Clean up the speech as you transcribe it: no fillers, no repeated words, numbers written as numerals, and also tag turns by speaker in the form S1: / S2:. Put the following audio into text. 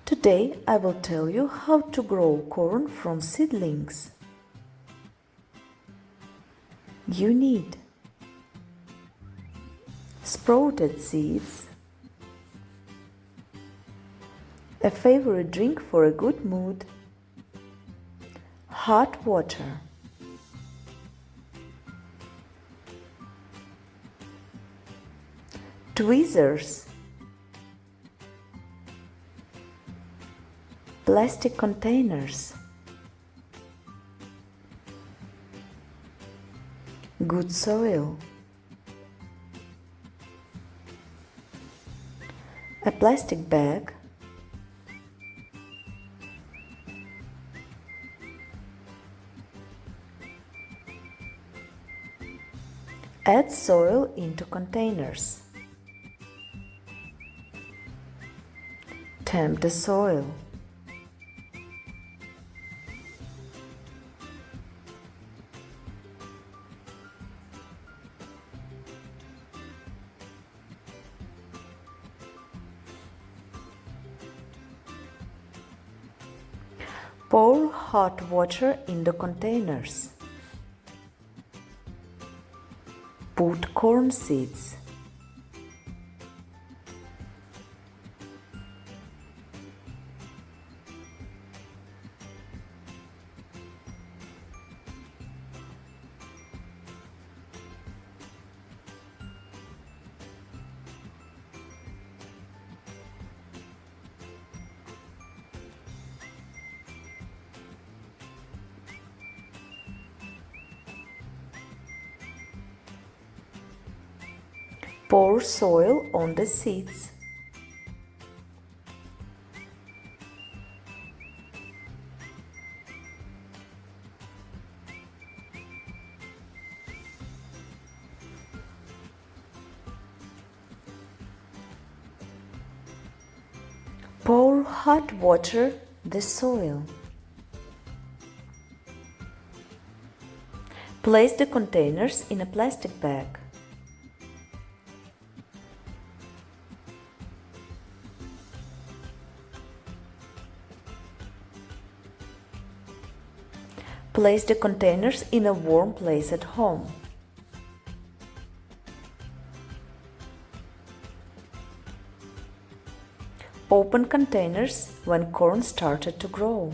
S1: Today I will tell you how to grow corn from seedlings. You need sprouted seeds, a favorite drink for a good mood, hot water, tweezers, plastic containers, good soil, a plastic bag, add soil into containers, tempt the soil, pour hot water in the containers. Put corn seeds. Pour soil on the seeds. Pour hot water the soil. Place the containers in a plastic bag. Place the containers in a warm place at home. Open containers when corn started to grow.